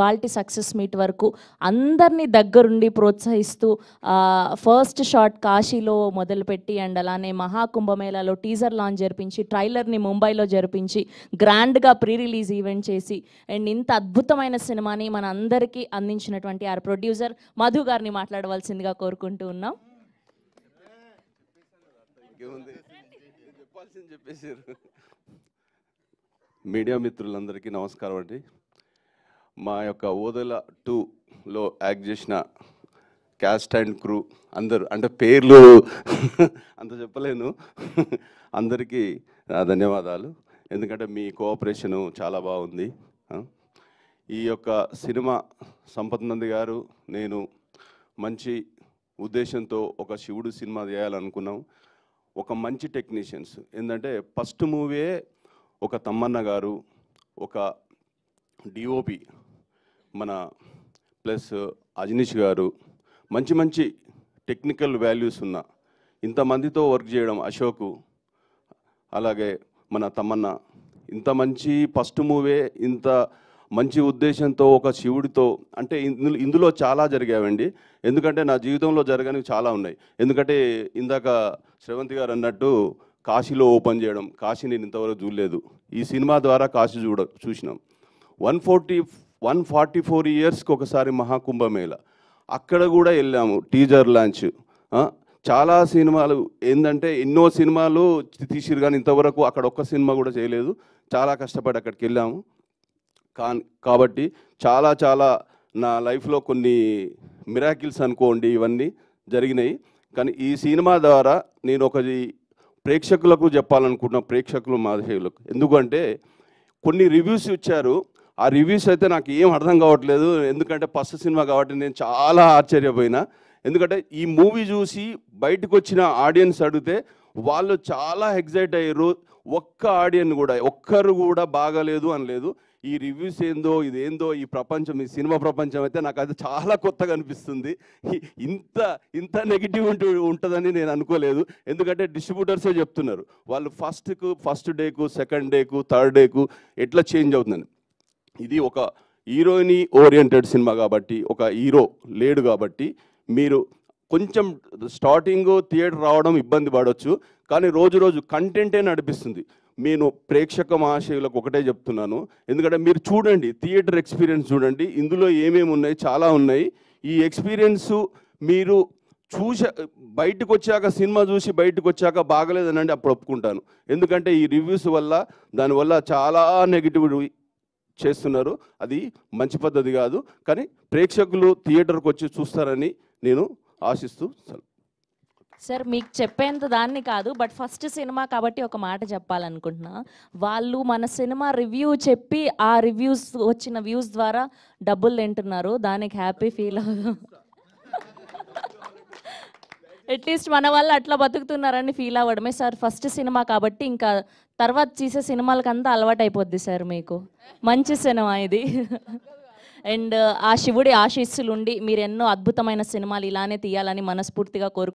వాల్టి success meet వరకు అందరినీ దగ్గరుండి ప్రోత్సహిస్తూ ఫస్ట్ షాట్ కాశీలో మొదలుపెట్టి అండ్ అలానే మహాకుంభమేళాలో టీజర్ లాంచ్ జరిపించి ట్రైలర్ని ముంబైలో జరిపించి గ్రాండ్గా ప్రీ రిలీజ్ ఈవెంట్ చేసి అండ్ ఇంత అద్భుతమైన సినిమాని మన అందరికీ అందించినటువంటి ఆ ప్రొడ్యూసర్ మధు గారిని మాట్లాడవలసిందిగా కోరుకుంటూ ఉన్నాం. మీడియా మిత్రులందరికీ నమస్కారం అండి. మా యొక్క ఓదెల 2లో యాక్ట్ చేసిన క్యాస్ట్ అండ్ క్రూ అందరూ, అంటే పేర్లు అంత చెప్పలేను, అందరికీ ధన్యవాదాలు. ఎందుకంటే మీ కోఆపరేషను చాలా బాగుంది. ఈ యొక్క సినిమా సంపత్ నంది గారు నేను మంచి ఉద్దేశంతో ఒక శివుడు సినిమా చేయాలనుకున్నాం. ఒక మంచి టెక్నీషియన్స్, ఏంటంటే ఫస్ట్ మూవీయే ఒక తమ్మన్న గారు, ఒక డిఓపి మన ప్లస్ అజనీష్ గారు, మంచి మంచి టెక్నికల్ వాల్యూస్ ఉన్న ఇంతమందితో వర్క్ చేయడం, అశోకు అలాగే మన తమ్మన్న, ఇంత మంచి ఫస్ట్ మూవీ ఇంత మంచి ఉద్దేశంతో ఒక శివుడితో, అంటే ఇందులో చాలా జరిగావండి. ఎందుకంటే నా జీవితంలో జరగనివి చాలా ఉన్నాయి. ఎందుకంటే ఇందాక శ్రవంతి గారు అన్నట్టు కాశీలో ఓపెన్ చేయడం, కాశీ నేను ఇంతవరకు చూడలేదు. ఈ సినిమా ద్వారా కాశీ చూసినాం. 144 ఇయర్స్కి ఒకసారి మహాకుంభమేళ, అక్కడ కూడా వెళ్ళాము. టీజర్ లాంచ్, చాలా సినిమాలు ఏంటంటే ఎన్నో సినిమాలు తీసిరు కానీ ఇంతవరకు అక్కడ ఒక్క సినిమా కూడా చేయలేదు. చాలా కష్టపడి అక్కడికి వెళ్ళాము. కాబట్టి చాలా చాలా నా లైఫ్లో కొన్ని మిరాకిల్స్ అనుకోండి ఇవన్నీ జరిగినాయి. కానీ ఈ సినిమా ద్వారా నేను ఒకటి ప్రేక్షకులకు చెప్పాలనుకుంటున్న, ప్రేక్షకులు మాధేయులకు. ఎందుకంటే కొన్ని రివ్యూస్ ఇచ్చారు, ఆ రివ్యూస్ అయితే నాకు ఏం అర్థం కావట్లేదు. ఎందుకంటే ఫస్ట్ సినిమా కాబట్టి నేను చాలా ఆశ్చర్యపోయినా. ఎందుకంటే ఈ మూవీ చూసి బయటకు వచ్చిన ఆడియన్స్ అడిగితే వాళ్ళు చాలా ఎగ్జైట్ అయ్యారు. ఒక్కరు కూడా బాగాలేదు అనలేదు. ఈ రివ్యూస్ ఏందో ఇదేందో ఈ ప్రపంచం, ఈ సినిమా ప్రపంచం అయితే నాకు అది చాలా కొత్తగా అనిపిస్తుంది. ఇంత నెగిటివ్ ఉంటుందని నేను అనుకోలేదు. ఎందుకంటే డిస్ట్రిబ్యూటర్సే చెప్తున్నారు వాళ్ళు ఫస్ట్ డేకు, సెకండ్ డేకు, థర్డ్ డేకు ఎట్లా చేంజ్ అవుతుందని. ఇది ఒక హీరోయిన్ ఓరియంటెడ్ సినిమా కాబట్టి, ఒక హీరో లేడు కాబట్టి మీరు కొంచెం స్టార్టింగ్ థియేటర్ రావడం ఇబ్బంది పడవచ్చు. కానీ రోజు రోజు కంటెంటే నడిపిస్తుంది. నేను ప్రేక్షక మహాశయులకు ఒకటే చెప్తున్నాను, ఎందుకంటే మీరు చూడండి, థియేటర్ ఎక్స్పీరియన్స్ చూడండి, ఇందులో ఏమేమి ఉన్నాయి, చాలా ఉన్నాయి. ఈ ఎక్స్పీరియన్సు మీరు బయటకు వచ్చాక, సినిమా చూసి బయటకు వచ్చాక బాగలేదనండి అప్పుడు ఒప్పుకుంటాను. ఎందుకంటే ఈ రివ్యూస్ వల్ల దానివల్ల చాలా నెగిటివ్ చేస్తున్నారు. అది మంచి పద్ధతి కాదు. కానీ ప్రేక్షకులు థియేటర్కి వచ్చి చూస్తారని నేను ఆశిస్తూ. సార్ మీకు చెప్పేంత దాన్ని కాదు, బట్ ఫస్ట్ సినిమా కాబట్టి ఒక మాట చెప్పాలనుకుంటున్నా. వాళ్ళు మన సినిమా రివ్యూ చెప్పి ఆ రివ్యూస్ వచ్చిన వ్యూస్ ద్వారా డబ్బులు తింటున్నారు. దానికి హ్యాపీ ఫీల్ అవుతాం. అట్లీస్ట్ మన వాళ్ళు అట్లా బతుకుతున్నారని ఫీల్ అవ్వడమే సార్. ఫస్ట్ సినిమా కాబట్టి ఇంకా తర్వాత చేసే సినిమాలకంతా అలవాటు అయిపోద్ది సార్. మీకు మంచి సినిమా ఇది. అండ్ ఆ శివుడి ఆశీస్సులు ఉండి మీరు ఎన్నో అద్భుతమైన సినిమాలు ఇలానే తీయాలని మనస్ఫూర్తిగా